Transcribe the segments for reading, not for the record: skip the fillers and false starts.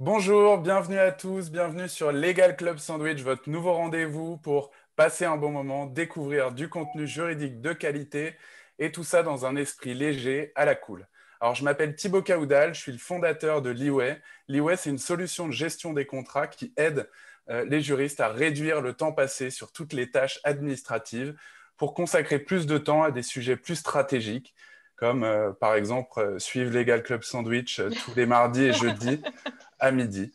Bonjour, bienvenue à tous, bienvenue sur Legal Club Sandwich, votre nouveau rendez-vous pour passer un bon moment, découvrir du contenu juridique de qualité et tout ça dans un esprit léger à la cool. Alors, je m'appelle Thibaut Caoudal, je suis le fondateur de Leeway. Leeway, c'est une solution de gestion des contrats qui aide les juristes à réduire le temps passé sur toutes les tâches administratives pour consacrer plus de temps à des sujets plus stratégiques, comme par exemple suivre Legal Club Sandwich tous les mardis et jeudis à midi.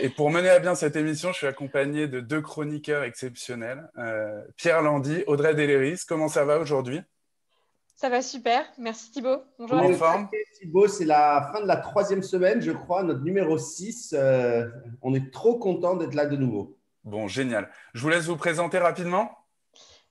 Et pour mener à bien cette émission, je suis accompagné de deux chroniqueurs exceptionnels, Pierre Landy, Audrey Deléris. Comment ça va aujourd'hui? Ça va super, merci Thibaut. Bonjour En à tous. forme? Thibaut, c'est la fin de la 3e semaine, je crois, notre numéro 6. On est trop content d'être là de nouveau. Bon, génial. Je vous laisse vous présenter rapidement.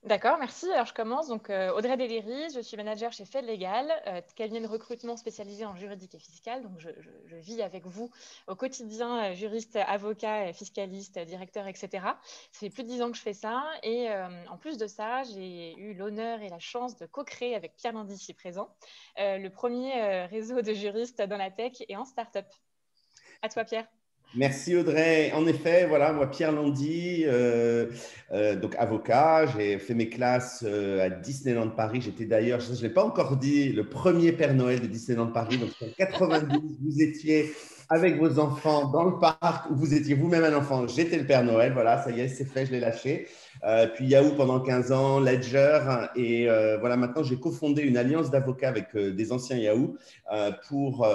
D'accord, merci. Alors je commence. Donc Audrey Deléris, je suis manager chez Fed Legal, cabinet de recrutement spécialisé en juridique et fiscal. Donc je vis avec vous au quotidien, juriste, avocat, fiscaliste, directeur, etc. Ça fait plus de 10 ans que je fais ça. Et en plus de ça, j'ai eu l'honneur et la chance de co-créer avec Pierre Landy ici présent le premier réseau de juristes dans la tech et en start-up. À toi Pierre. Merci Audrey. En effet, voilà, moi Pierre Landy, donc avocat, j'ai fait mes classes à Disneyland Paris. J'étais d'ailleurs, je ne l'ai pas encore dit, le premier Père Noël de Disneyland Paris. Donc en 92, vous étiez avec vos enfants dans le parc, où vous étiez vous-même un enfant. J'étais le Père Noël, voilà, ça y est, c'est fait, je l'ai lâché. Puis Yahoo pendant 15 ans, Ledger. Et voilà, maintenant j'ai cofondé une alliance d'avocats avec des anciens Yahoo pour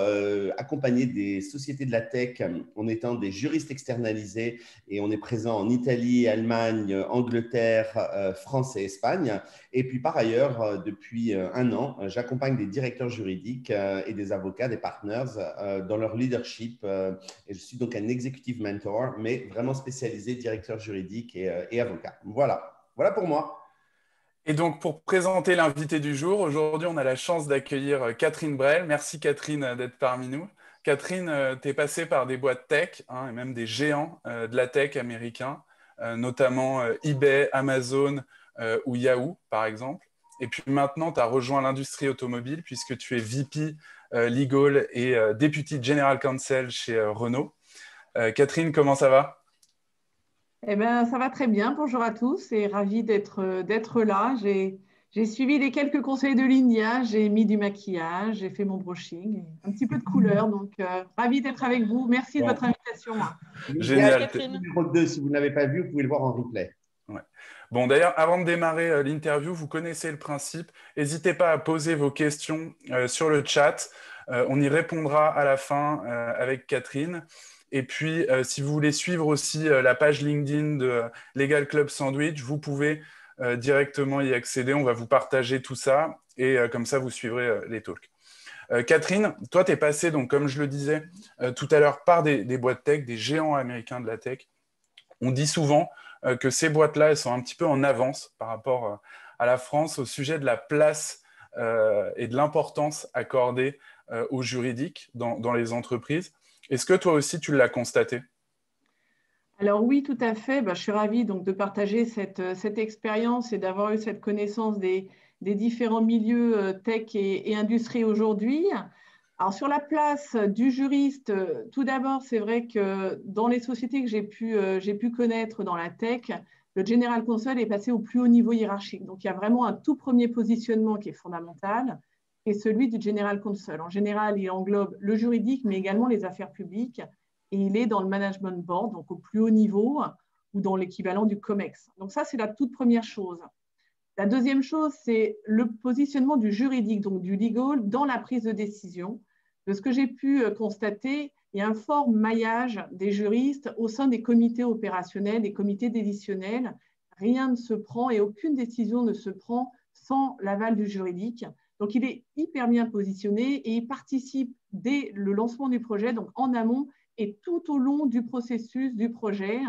accompagner des sociétés de la tech en étant des juristes externalisés, et on est présent en Italie, Allemagne, Angleterre, France et Espagne. Et puis par ailleurs, depuis un an, j'accompagne des directeurs juridiques et des avocats, des partners dans leur leadership. Et je suis donc un executive mentor, mais vraiment spécialisé directeur juridique et avocat. Voilà pour moi. Et donc, pour présenter l'invité du jour, aujourd'hui, on a la chance d'accueillir Catherine Brel. Merci Catherine d'être parmi nous. Catherine, tu es passée par des boîtes tech, et même des géants de la tech américains, notamment eBay, Amazon ou Yahoo, par exemple. Et puis maintenant, tu as rejoint l'industrie automobile puisque tu es VP Legal et Deputy General Counsel chez Renault. Catherine, comment ça va? Eh bien, ça va très bien. Bonjour à tous et ravi d'être là. J'ai suivi les quelques conseils de Lindia, j'ai mis du maquillage, j'ai fait mon brushing, un petit peu de couleur. Donc, ravi d'être avec vous. Merci de votre invitation. Génial. Catherine. Numéro 2, si vous ne l'avez pas vu, vous pouvez le voir en replay. Ouais. Bon, d'ailleurs, avant de démarrer l'interview, vous connaissez le principe. N'hésitez pas à poser vos questions sur le chat. On y répondra à la fin avec Catherine. Et puis, si vous voulez suivre aussi la page LinkedIn de Legal Club Sandwich, vous pouvez directement y accéder. On va vous partager tout ça et comme ça, vous suivrez les talks. Catherine, toi, tu es passée, donc, comme je le disais tout à l'heure, par des boîtes tech, des géants américains de la tech. On dit souvent que ces boîtes-là, elles sont un petit peu en avance par rapport à la France au sujet de la place et de l'importance accordée au juridique dans les entreprises. Est-ce que toi aussi, tu l'as constaté? Alors oui, tout à fait. Je suis ravie donc, de partager cette expérience et d'avoir eu cette connaissance des différents milieux tech et industrie aujourd'hui. Alors sur la place du juriste, tout d'abord, c'est vrai que dans les sociétés que j'ai pu connaître dans la tech, le General Counsel est passé au plus haut niveau hiérarchique. Donc il y a vraiment un tout premier positionnement qui est fondamental, qui est celui du General Counsel. En général, il englobe le juridique, mais également les affaires publiques. Et il est dans le management board, donc au plus haut niveau, ou dans l'équivalent du COMEX. Donc ça, c'est la toute première chose. La deuxième chose, c'est le positionnement du juridique, donc du legal, dans la prise de décision. De ce que j'ai pu constater, il y a un fort maillage des juristes au sein des comités opérationnels, des comités décisionnels. Rien ne se prend et aucune décision ne se prend sans l'aval du juridique. Donc, il est hyper bien positionné et il participe dès le lancement du projet, donc en amont, et tout au long du processus du projet,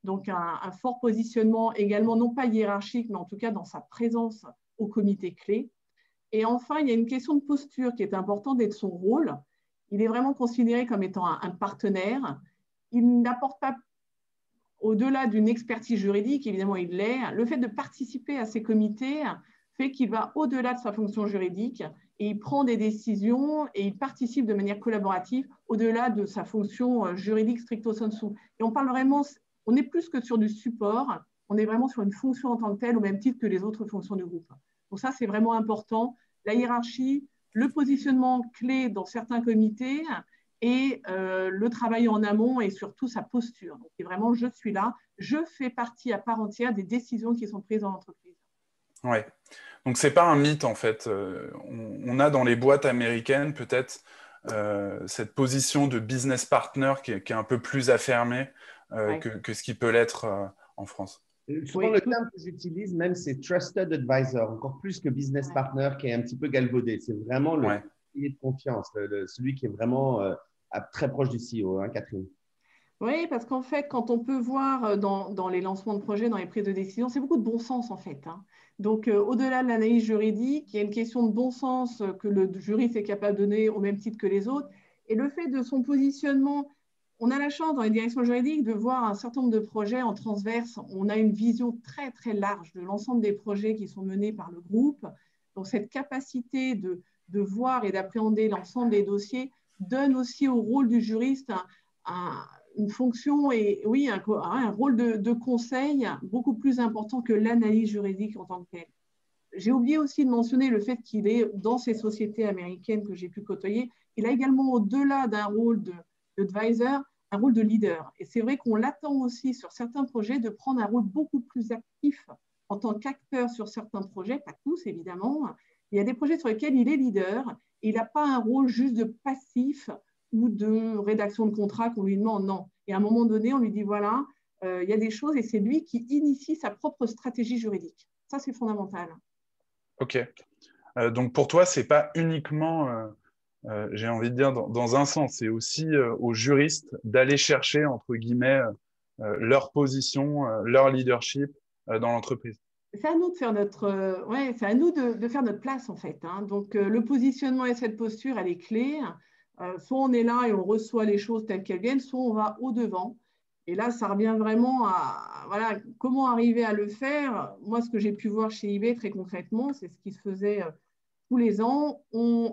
donc un fort positionnement également, non pas hiérarchique, mais en tout cas dans sa présence au comité clé. Et enfin, il y a une question de posture qui est importante et de son rôle. Il est vraiment considéré comme étant un partenaire. Il n'apporte pas, au-delà d'une expertise juridique, évidemment il l'est, le fait de participer à ces comités fait qu'il va au-delà de sa fonction juridique et il prend des décisions et il participe de manière collaborative au-delà de sa fonction juridique stricto sensu. Et on parle vraiment, on n'est plus que sur du support, on est vraiment sur une fonction en tant que telle au même titre que les autres fonctions du groupe. Donc ça, c'est vraiment important. La hiérarchie, le positionnement clé dans certains comités et le travail en amont et surtout sa posture. Donc c'est vraiment, je suis là, je fais partie à part entière des décisions qui sont prises dans l'entreprise. Ouais. Donc, ce n'est pas un mythe, en fait. On a dans les boîtes américaines, peut-être, cette position de business partner qui est un peu plus affirmée Ouais. que ce qui peut l'être en France. Souvent, le terme que j'utilise même, c'est trusted advisor, encore plus que business partner, qui est un petit peu galvaudé. C'est vraiment le conseiller de confiance, celui qui est vraiment très proche du CEO, hein, Catherine. Oui, parce qu'en fait, quand on peut voir dans les lancements de projets, dans les prises de décision, c'est beaucoup de bon sens en fait. Hein. Donc, au-delà de l'analyse juridique, il y a une question de bon sens que le juriste est capable de donner au même titre que les autres. Et le fait de son positionnement, on a la chance dans les directions juridiques de voir un certain nombre de projets en transverse. On a une vision très, très large de l'ensemble des projets qui sont menés par le groupe. Donc, cette capacité de voir et d'appréhender l'ensemble des dossiers donne aussi au rôle du juriste une fonction et oui, un rôle de conseil beaucoup plus important que l'analyse juridique en tant que telle. J'ai oublié aussi de mentionner le fait qu'il est dans ces sociétés américaines que j'ai pu côtoyer, il a également au-delà d'un rôle d'advisor, un rôle de leader. Et c'est vrai qu'on l'attend aussi sur certains projets de prendre un rôle beaucoup plus actif en tant qu'acteur sur certains projets, pas tous évidemment. Il y a des projets sur lesquels il est leader et il n'a pas un rôle juste de passif ou de rédaction de contrat qu'on lui demande, non. Et à un moment donné, on lui dit, voilà, il y a des choses et c'est lui qui initie sa propre stratégie juridique. Ça, c'est fondamental. OK. Donc, pour toi, ce n'est pas uniquement, j'ai envie de dire, dans un sens, c'est aussi aux juristes d'aller chercher, entre guillemets, leur position, leur leadership dans l'entreprise. C'est à nous de faire c'est à nous de faire notre place, en fait. Hein. Donc, le positionnement et cette posture, elle est clé. Soit on est là et on reçoit les choses telles qu'elles viennent, soit on va au-devant. Et là, ça revient vraiment à voilà, comment arriver à le faire. Moi, ce que j'ai pu voir chez eBay très concrètement, c'est ce qui se faisait tous les ans.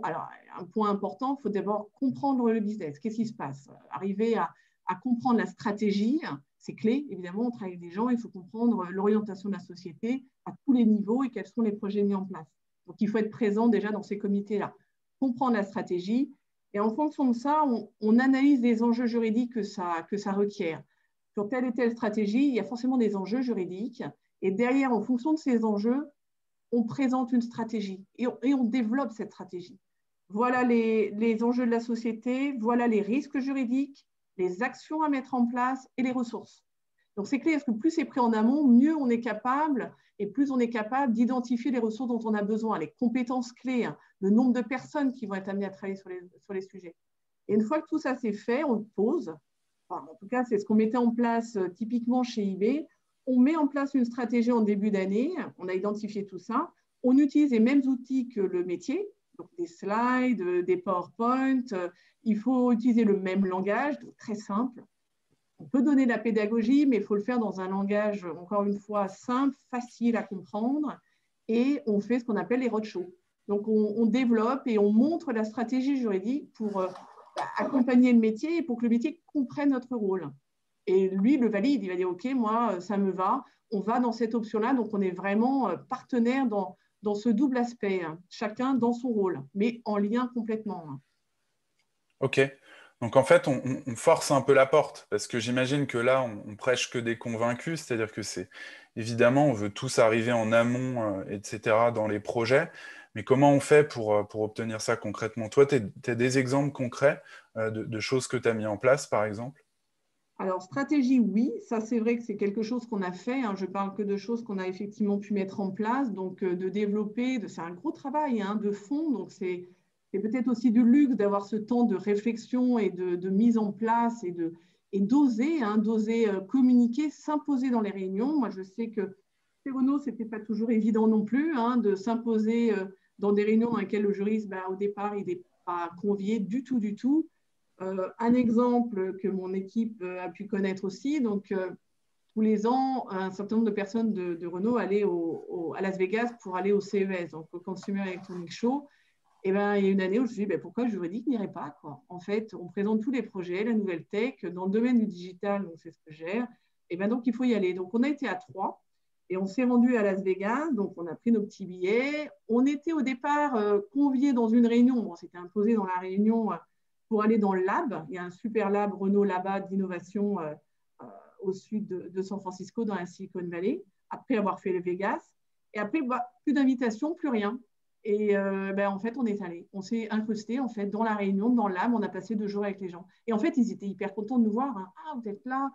Alors, un point important, il faut d'abord comprendre le business. Qu'est-ce qui se passe? Arriver à comprendre la stratégie, c'est clé. Évidemment, on travaille avec des gens, il faut comprendre l'orientation de la société à tous les niveaux et quels sont les projets mis en place. Donc, il faut être présent déjà dans ces comités-là. Comprendre la stratégie. Et en fonction de ça, on analyse les enjeux juridiques que ça requiert. Sur telle et telle stratégie, il y a forcément des enjeux juridiques. Et derrière, en fonction de ces enjeux, on présente une stratégie et on développe cette stratégie. Voilà les enjeux de la société, voilà les risques juridiques, les actions à mettre en place et les ressources. Donc, c'est clair, parce que plus c'est pris en amont, mieux on est capable et plus on est capable d'identifier les ressources dont on a besoin, les compétences clés, hein, le nombre de personnes qui vont être amenées à travailler sur les sujets. Et une fois que tout ça c'est fait, on pose. Enfin, en tout cas, c'est ce qu'on mettait en place typiquement chez eBay. On met en place une stratégie en début d'année. On a identifié tout ça. On utilise les mêmes outils que le métier, donc des slides, des PowerPoint. Il faut utiliser le même langage, donc très simple. On peut donner de la pédagogie, mais il faut le faire dans un langage, encore une fois, simple, facile à comprendre. Et on fait ce qu'on appelle les roadshows. Donc, on développe et on montre la stratégie juridique pour accompagner le métier et pour que le métier comprenne notre rôle. Et lui, le valide. Il va dire, OK, moi, ça me va. On va dans cette option-là. Donc, on est vraiment partenaire dans ce double aspect, hein, chacun dans son rôle, mais en lien complètement. Hein. OK. Donc, en fait, on force un peu la porte, parce que j'imagine que là, on prêche que des convaincus, c'est-à-dire que c'est, évidemment, on veut tous arriver en amont, etc., dans les projets, mais comment on fait pour obtenir ça concrètement? Toi, tu as des exemples concrets de choses que tu as mis en place, par exemple? Alors, stratégie, oui, ça c'est vrai que c'est quelque chose qu'on a fait. Hein. Je parle que de choses qu'on a effectivement pu mettre en place, donc de développer, c'est un gros travail hein, de fond, donc c'est peut-être aussi du luxe d'avoir ce temps de réflexion et de mise en place et d'oser communiquer, s'imposer dans les réunions. Moi, je sais que chez Renault, ce n'était pas toujours évident non plus de s'imposer dans des réunions dans lesquelles le juriste, au départ, il n'est pas convié du tout. Un exemple que mon équipe a pu connaître aussi, donc tous les ans, un certain nombre de personnes de Renault allaient à Las Vegas pour aller au CES, donc au Consumer Electronics Show. Et il y a une année où je me suis dit, pourquoi le juridique n'irait pas, quoi. En fait, on présente tous les projets, la nouvelle tech, dans le domaine du digital, donc c'est ce que je gère. Donc, il faut y aller. Donc, on a été à 3 et on s'est rendu à Las Vegas. Donc, on a pris nos petits billets. On était au départ conviés dans une réunion. On s'était imposé dans la réunion pour aller dans le lab. Il y a un super lab Renault là-bas d'innovation au sud de San Francisco, dans la Silicon Valley, après avoir fait le Vegas. Et après, plus d'invitation, plus rien. Et en fait, on est allé. On s'est incrusté en fait, dans la réunion, dans le lab. On a passé 2 jours avec les gens. Et en fait, ils étaient hyper contents de nous voir. Ah, vous êtes là.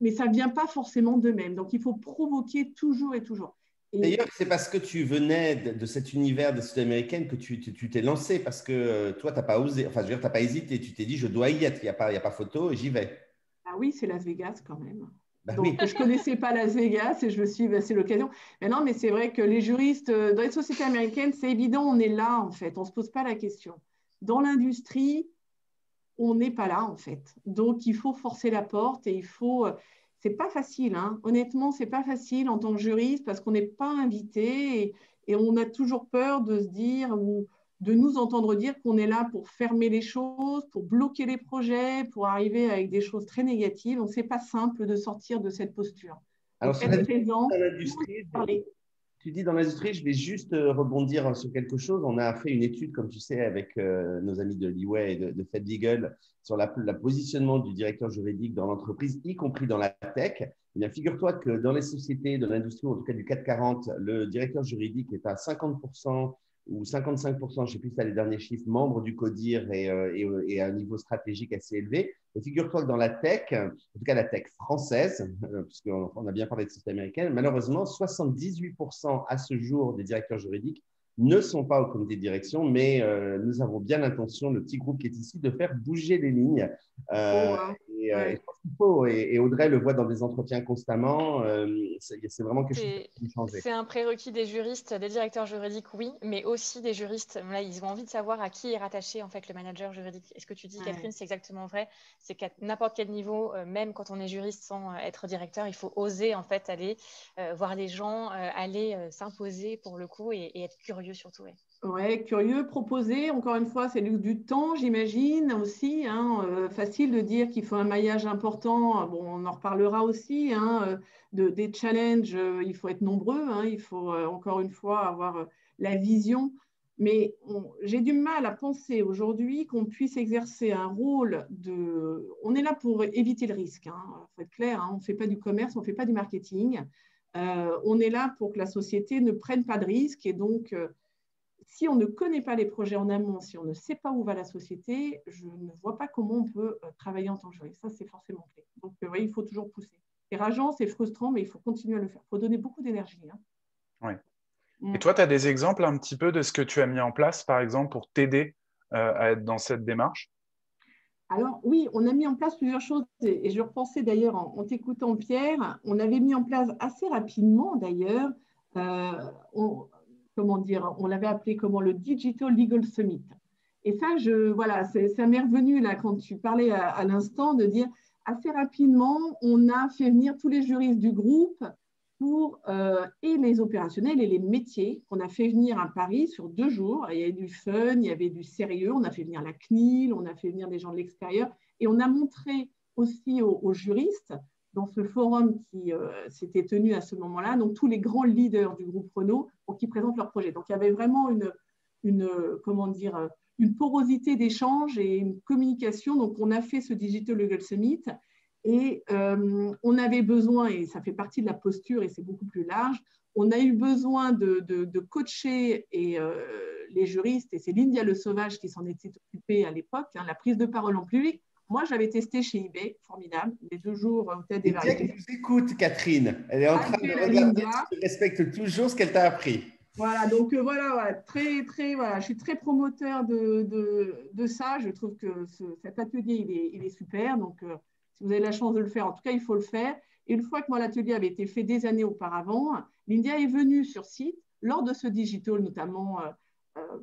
Mais ça ne vient pas forcément d'eux-mêmes. Donc, il faut provoquer toujours et toujours. D'ailleurs, c'est parce que tu venais de cet univers des sociétés américaines que tu t'es lancé. Parce que toi, tu n'as pas osé. Enfin, je veux dire, tu n'as pas hésité. Tu t'es dit, je dois y être. Il n'y a pas photo et j'y vais. Ah oui, c'est Las Vegas quand même. Donc, oui. je ne connaissais pas Las Vegas et je me suis dit, c'est l'occasion. Mais non, mais c'est vrai que les juristes, dans les sociétés américaines, c'est évident, on est là, en fait. On ne se pose pas la question. Dans l'industrie, on n'est pas là, en fait. Donc, il faut forcer la porte et il faut… C'est pas facile, hein. Honnêtement, c'est pas facile en tant que juriste parce qu'on n'est pas invité et on a toujours peur de se dire… ou de nous entendre dire qu'on est là pour fermer les choses, pour bloquer les projets, pour arriver avec des choses très négatives. Donc, ce n'est pas simple de sortir de cette posture. Alors, donc, être présent, parler. Tu dis dans l'industrie, je vais juste rebondir sur quelque chose. On a fait une étude, comme tu sais, avec nos amis de Leeway et de Fed Legal sur le positionnement du directeur juridique dans l'entreprise, y compris dans la tech. Eh bien, figure-toi que dans les sociétés de l'industrie, en tout cas du CAC 40, le directeur juridique est à 50% ou 55%, je ne sais plus si c'est les derniers chiffres, membres du CODIR et à un niveau stratégique assez élevé. Et figure-toi que dans la tech, en tout cas la tech française, puisqu'on a bien parlé de société américaine, malheureusement, 78% à ce jour des directeurs juridiques ne sont pas au comité de direction, mais nous avons bien l'intention, le petit groupe qui est ici, de faire bouger les lignes. Je pense qu'il faut, et Audrey le voit dans des entretiens constamment, c'est vraiment quelque chose qui change. C'est un prérequis des juristes, des directeurs juridiques, oui, mais aussi des juristes. Là, ils ont envie de savoir à qui est rattaché en fait le manager juridique. Et ce que tu dis, Catherine, c'est exactement vrai. C'est qu'à n'importe quel niveau, même quand on est juriste sans être directeur, il faut oser en fait aller voir les gens, aller s'imposer pour le coup et être curieux surtout. Ouais, curieux, proposer, encore une fois, c'est du temps, j'imagine aussi. Facile de dire qu'il faut un maillage important. Bon, on en reparlera aussi. Des challenges, il faut être nombreux. Il faut, encore une fois, avoir la vision. Mais j'ai du mal à penser aujourd'hui qu'on puisse exercer un rôle de… On est là pour éviter le risque. Il faut être clair, on ne fait pas du commerce, on ne fait pas du marketing. On est là pour que la société ne prenne pas de risques et donc… si on ne connaît pas les projets en amont, si on ne sait pas où va la société, je ne vois pas comment on peut travailler en tant que juriste. Ça, c'est forcément clé. Donc, il faut toujours pousser. C'est rageant, c'est frustrant, mais il faut continuer à le faire. Il faut donner beaucoup d'énergie. Oui. Et toi, tu as des exemples un petit peu de ce que tu as mis en place, par exemple, pour t'aider à être dans cette démarche? Alors, oui, on a mis en place plusieurs choses. Et je repensais d'ailleurs en t'écoutant, Pierre, on avait mis en place assez rapidement, d'ailleurs, comment dire, on l'avait appelé comment, le Digital Legal Summit. Et ça, ça m'est revenu là quand tu parlais à l'instant de dire assez rapidement, on a fait venir tous les juristes du groupe et les opérationnels et les métiers qu'on a fait venir à Paris sur 2 jours. Il y avait du fun, il y avait du sérieux, on a fait venir la CNIL, on a fait venir des gens de l'extérieur et on a montré aussi aux juristes dans ce forum qui s'était tenu à ce moment-là, donc tous les grands leaders du groupe Renault pour qu'ils présentent leurs projets. Donc il y avait vraiment une porosité d'échange et une communication. Donc on a fait ce Digital Legal Summit et on avait besoin, et ça fait partie de la posture et c'est beaucoup plus large, on a eu besoin de coacher les juristes, et c'est Lindia Le Sauvage qui s'en était occupée à l'époque, la prise de parole en public. Moi, j'avais testé chez eBay, formidable, les 2 jours au Théâtre des Variétés. Elle nous écoute, Catherine. Elle est en train de regarder. Tu respectes toujours ce qu'elle t'a appris. Voilà, donc très, très, je suis très promoteur de ça. Je trouve que cet atelier, il est super. Donc, Si vous avez la chance de le faire, en tout cas, il faut le faire. Et une fois que moi, l'atelier avait été fait des années auparavant, l'India est venue sur site, lors de ce digital notamment,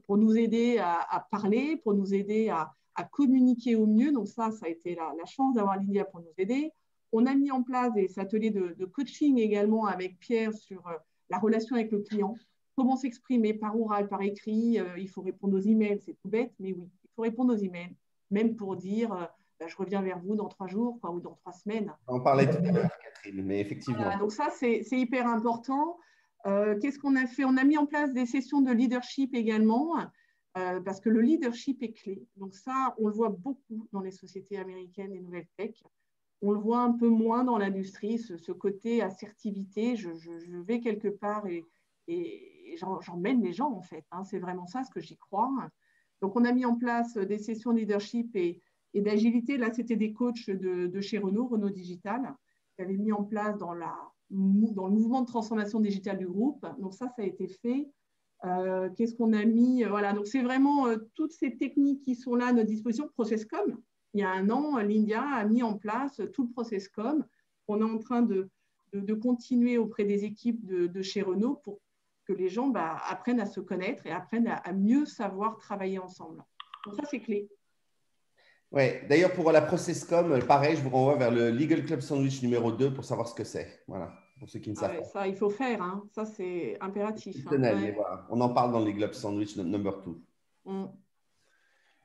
pour nous aider à parler, pour nous aider à communiquer au mieux. Donc ça a été la chance d'avoir l'India pour nous aider. On a mis en place des ateliers de coaching également avec Pierre sur la relation avec le client. Comment s'exprimer par oral, par écrit. Il faut répondre aux emails, c'est tout bête, mais oui, il faut répondre aux emails. Même pour dire, je reviens vers vous dans 3 jours ou dans 3 semaines. On en parlait tout à l'heure, Catherine, mais effectivement. Voilà, donc ça, c'est hyper important. Qu'est-ce qu'on a fait? On a mis en place des sessions de leadership également, parce que le leadership est clé. Donc ça, on le voit beaucoup dans les sociétés américaines et nouvelles tech. On le voit un peu moins dans l'industrie, ce côté assertivité. Je vais quelque part et j'emmène les gens, en fait. Hein. C'est vraiment ça, ce que j'y crois. Donc, on a mis en place des sessions de leadership et d'agilité. Là, c'était des coachs de chez Renault Digital, qui avaient mis en place dans le mouvement de transformation digitale du groupe. Donc, ça a été fait. Qu'est-ce qu'on a mis? Voilà, donc c'est vraiment toutes ces techniques qui sont là à notre disposition. ProcessCom, il y a 1 an, l'India a mis en place tout le ProcessCom. On est en train de continuer auprès des équipes de chez Renault pour que les gens apprennent à se connaître et apprennent à mieux savoir travailler ensemble. Donc ça, c'est clé. Oui, d'ailleurs, pour la ProcessCom, pareil, je vous renvoie vers le Legal Club Sandwich numéro 2 pour savoir ce que c'est. Voilà, pour ceux qui ne savent pas. Ça, il faut faire. Hein. Ça, c'est impératif. Mais voilà, on en parle dans le Legal Club Sandwich number 2.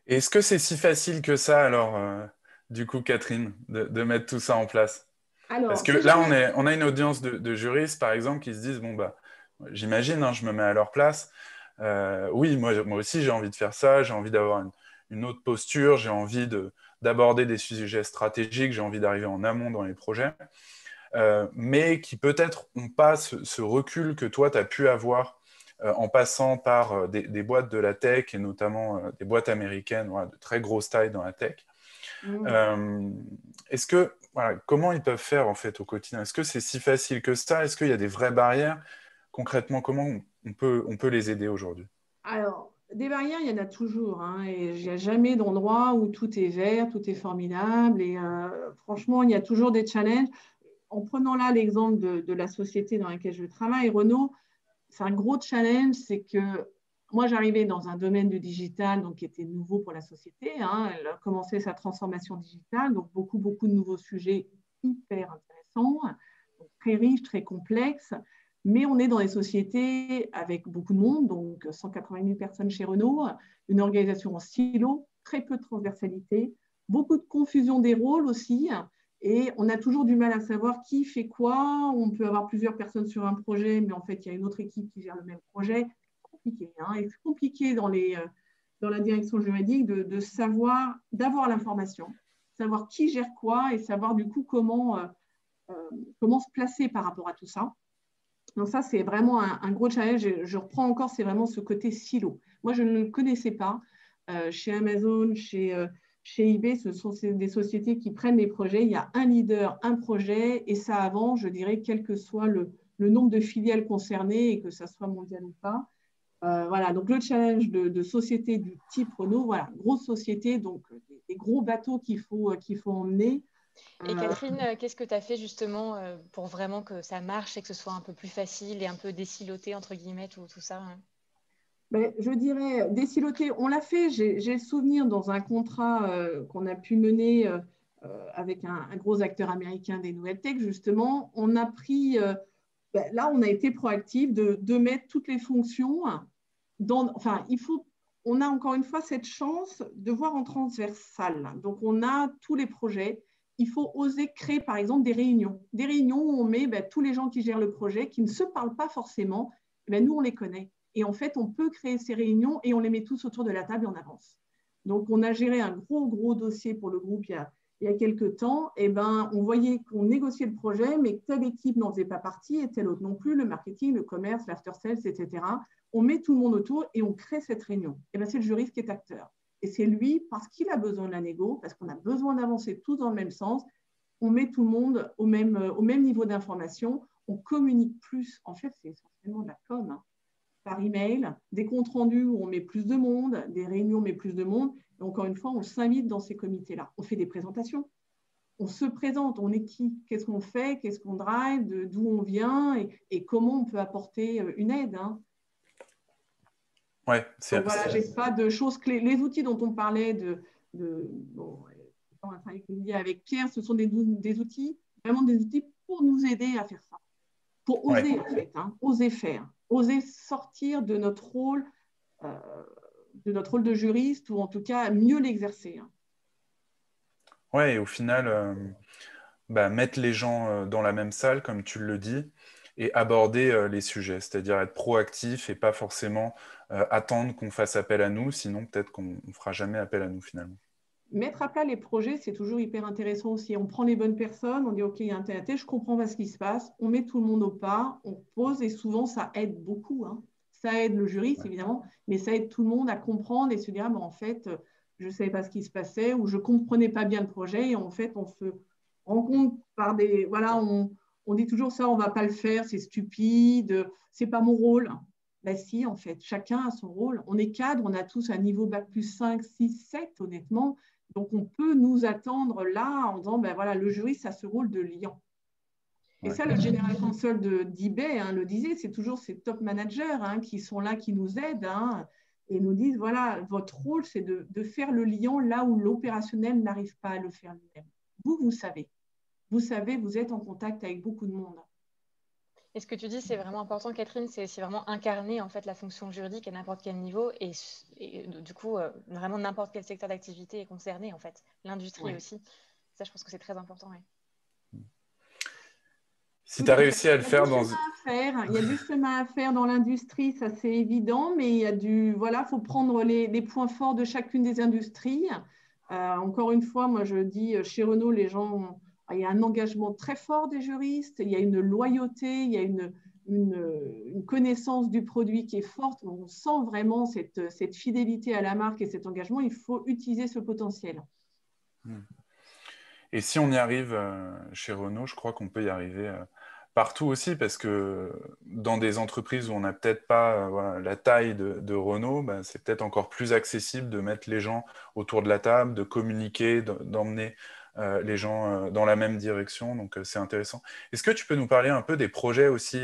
Est-ce que c'est si facile que ça, alors, du coup, Catherine, de mettre tout ça en place? Parce que là, on a une audience de juristes, par exemple, qui se disent, bon, j'imagine, hein, je me mets à leur place. Oui, moi aussi, j'ai envie de faire ça, j'ai envie d'avoir une autre posture, j'ai envie d'aborder des sujets stratégiques, j'ai envie d'arriver en amont dans les projets, mais qui peut-être n'ont pas ce recul que toi, tu as pu avoir en passant par des boîtes de la tech, et notamment des boîtes américaines, voilà, de très grosse taille dans la tech. Est-ce que, voilà, comment ils peuvent faire en fait au quotidien? Est-ce que c'est si facile que ça? Est-ce qu'il y a des vraies barrières? Concrètement, comment on peut les aider aujourd'hui? Alors, des barrières, il y en a toujours. Hein, et il n'y a jamais d'endroit où tout est vert, tout est formidable. Et franchement, il y a toujours des challenges. En prenant là l'exemple de la société dans laquelle je travaille, Renault, c'est un gros challenge, c'est que moi, j'arrivais dans un domaine du digital donc, qui était nouveau pour la société. Hein. Elle a commencé sa transformation digitale, donc beaucoup de nouveaux sujets hyper intéressants, donc très riches, très complexes. Mais on est dans des sociétés avec beaucoup de monde, donc 180 000 personnes chez Renault, une organisation en silo, très peu de transversalité, beaucoup de confusion des rôles aussi. Et on a toujours du mal à savoir qui fait quoi. On peut avoir plusieurs personnes sur un projet, mais en fait, il y a une autre équipe qui gère le même projet. C'est compliqué. Hein, et c'est compliqué dans la direction juridique de savoir, d'avoir l'information, savoir qui gère quoi et savoir du coup comment se placer par rapport à tout ça. Donc ça, c'est vraiment un gros challenge. Je reprends encore, c'est vraiment ce côté silo. Moi, je ne le connaissais pas. Chez Amazon, chez eBay, ce sont des sociétés qui prennent les projets. Il y a un leader, un projet, et ça avance, je dirais, quel que soit le nombre de filiales concernées, et que ça soit mondial ou pas. Voilà, donc le challenge de sociétés du type Renault, voilà, grosse société, donc des gros bateaux qu'il faut emmener. Et Catherine, qu'est-ce que tu as fait justement pour vraiment que ça marche et que ce soit un peu plus facile et un peu désiloté, entre guillemets, tout ça, hein? Je dirais désiloté, on l'a fait. J'ai le souvenir dans un contrat qu'on a pu mener avec un gros acteur américain des nouvelles tech, justement. On a pris, là, on a été proactif de mettre toutes les fonctions on a encore une fois cette chance de voir en transversal. Donc, on a tous les projets. Il faut oser créer, par exemple, des réunions. Des réunions où on met tous les gens qui gèrent le projet, qui ne se parlent pas forcément, nous, on les connaît. Et en fait, on peut créer ces réunions et on les met tous autour de la table et on avance. Donc, on a géré un gros dossier pour le groupe il y a quelques temps. Et on voyait qu'on négociait le projet, mais que telle équipe n'en faisait pas partie et telle autre non plus, le marketing, le commerce, l'after-sales, etc. On met tout le monde autour et on crée cette réunion. C'est le juriste qui est acteur. Et c'est lui, parce qu'il a besoin de la négo, parce qu'on a besoin d'avancer tous dans le même sens, on met tout le monde au même niveau d'information, on communique plus. En fait, c'est essentiellement de la com, hein. Par email, des comptes rendus où on met plus de monde, des réunions où on met plus de monde. Et encore une fois, on s'invite dans ces comités-là. On fait des présentations. on se présente, on est qui, qu'est-ce qu'on fait, qu'est-ce qu'on drive, d'où on vient et comment on peut apporter une aide. Hein. Ouais, donc voilà, j'ai pas de choses clés. Les outils dont on parlait bon, avec Pierre, ce sont des outils, vraiment des outils pour nous aider à faire ça, pour oser en fait, hein, oser faire, oser sortir de notre rôle de juriste ou en tout cas mieux l'exercer. Hein. Ouais, et au final, mettre les gens dans la même salle, comme tu le dis, et aborder les sujets, c'est-à-dire être proactif et pas forcément attendre qu'on fasse appel à nous, sinon peut-être qu'on ne fera jamais appel à nous finalement. Mettre à plat les projets, c'est toujours hyper intéressant aussi. On prend les bonnes personnes, on dit OK, il y a un tel, je comprends pas ce qui se passe, on met tout le monde au pas, on pose et souvent ça aide beaucoup. Hein. Ça aide le juriste évidemment, mais ça aide tout le monde à comprendre et se dire en fait, je ne savais pas ce qui se passait ou je ne comprenais pas bien le projet et en fait, on se rend compte par des. Voilà, on dit toujours ça, on ne va pas le faire, c'est stupide, ce n'est pas mon rôle. Ben si, en fait, chacun a son rôle. On est cadre, on a tous un niveau bac plus 5, 6, 7, honnêtement. Donc, on peut nous attendre là en disant, ben voilà, le juriste a ce rôle de liant. Et ça, le General Counsel d'eBay le disait, c'est toujours ces top managers qui sont là, qui nous aident et nous disent, voilà, votre rôle, c'est de faire le liant là où l'opérationnel n'arrive pas à le faire lui-même. Vous savez. Vous savez, vous êtes en contact avec beaucoup de monde. Et ce que tu dis, c'est vraiment important, Catherine, c'est vraiment incarner en fait la fonction juridique à n'importe quel niveau et du coup, vraiment n'importe quel secteur d'activité est concerné en fait, l'industrie aussi. Ça, je pense que c'est très important. Ouais. Si tu as réussi à le faire dans... Il y a du chemin à faire dans l'industrie, ça c'est évident, mais il y a voilà, faut prendre les points forts de chacune des industries. Encore une fois, moi je dis, chez Renault, les gens, il y a un engagement très fort des juristes, il y a une loyauté, il y a une connaissance du produit qui est forte. On sent vraiment cette fidélité à la marque et cet engagement. Il faut utiliser ce potentiel. Et si on y arrive chez Renault, je crois qu'on peut y arriver partout aussi, parce que dans des entreprises où on n'a peut-être pas la taille de Renault, c'est peut-être encore plus accessible de mettre les gens autour de la table, de communiquer, d'emmener les gens dans la même direction. Donc, c'est intéressant. Est-ce que tu peux nous parler un peu des projets aussi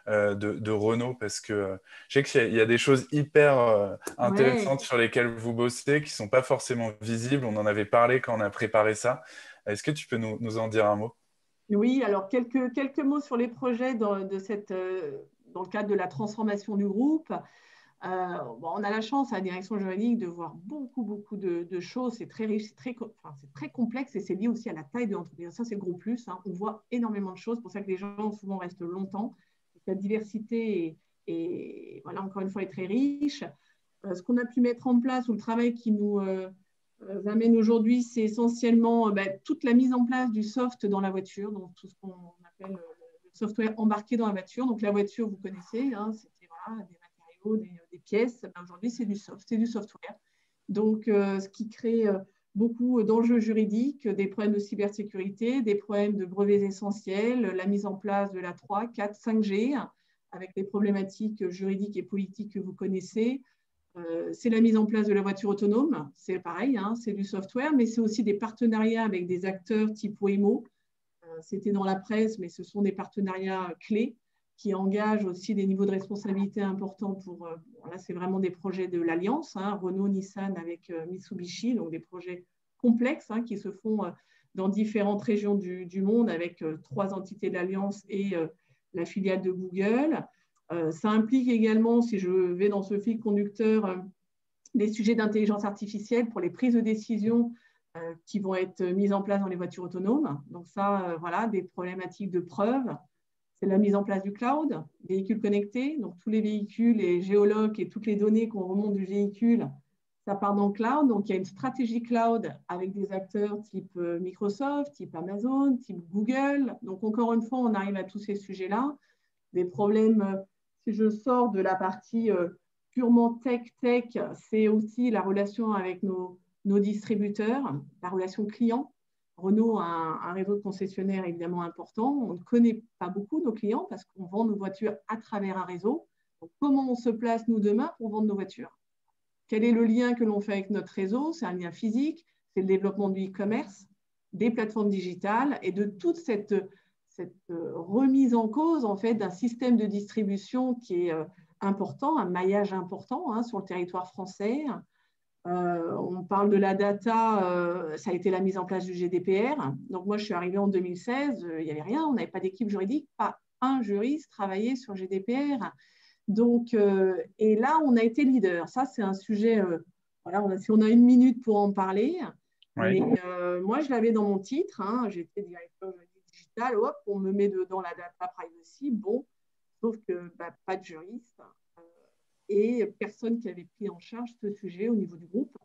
de Renault? Parce que je sais qu'il y a des choses hyper intéressantes sur lesquelles vous bossez qui ne sont pas forcément visibles. On en avait parlé quand on a préparé ça. Est-ce que tu peux nous en dire un mot? Oui, alors quelques mots sur les projets dans le cadre de la transformation du groupe. On a la chance à la direction juridique de voir beaucoup de choses. C'est très riche, c'est très complexe et c'est lié aussi à la taille de l'entreprise. Ça, c'est le gros plus. On voit énormément de choses. C'est pour ça que les gens souvent restent longtemps. La diversité voilà, encore une fois, est très riche. Ce qu'on a pu mettre en place ou le travail qui nous amène aujourd'hui, c'est essentiellement toute la mise en place du soft dans la voiture, donc tout ce qu'on appelle le software embarqué dans la voiture. Donc la voiture, vous connaissez, c'était des matériaux, des pièces. Aujourd'hui, c'est du soft, c'est du software. Donc, ce qui crée beaucoup d'enjeux juridiques, des problèmes de cybersécurité, des problèmes de brevets essentiels, la mise en place de la 3, 4, 5G, avec les problématiques juridiques et politiques que vous connaissez. C'est la mise en place de la voiture autonome, c'est pareil, c'est du software, mais c'est aussi des partenariats avec des acteurs type Waymo. C'était dans la presse, mais ce sont des partenariats clés qui engagent aussi des niveaux de responsabilité importants pour, là c'est vraiment des projets de l'Alliance, Renault, Nissan avec Mitsubishi, donc des projets complexes qui se font dans différentes régions du monde avec 3 entités de l'Alliance et la filiale de Google. Ça implique également, si je vais dans ce fil conducteur, des sujets d'intelligence artificielle pour les prises de décision qui vont être mises en place dans les voitures autonomes. Donc ça, voilà, des problématiques de preuve. C'est la mise en place du cloud, véhicules connectés. Donc tous les véhicules, les géologues et toutes les données qu'on remonte du véhicule, ça part dans le cloud. Donc il y a une stratégie cloud avec des acteurs type Microsoft, type Amazon, type Google. Donc encore une fois, on arrive à tous ces sujets-là. Des problèmes... Si je sors de la partie purement tech, c'est aussi la relation avec nos distributeurs, la relation client. Renault a un réseau de concessionnaires évidemment important. On ne connaît pas beaucoup nos clients parce qu'on vend nos voitures à travers un réseau. Donc, comment on se place, nous, demain, pour vendre nos voitures? Quel est le lien que l'on fait avec notre réseau? C'est un lien physique, c'est le développement du e-commerce. des plateformes digitales et de toute cette remise en cause en fait, d'un système de distribution qui est important, un maillage important sur le territoire français. On parle de la data, ça a été la mise en place du GDPR. Donc moi, je suis arrivée en 2016, il n'y avait rien, on n'avait pas d'équipe juridique, pas un juriste travaillait sur le GDPR. Donc, et là, on a été leader. Ça, c'est un sujet, voilà, si on a une minute pour en parler. Oui. Mais moi, je l'avais dans mon titre, j'étais directeur juridique digital, hop, on me met dedans la data privacy, bon, sauf que pas de juriste et personne qui avait pris en charge ce sujet au niveau du groupe.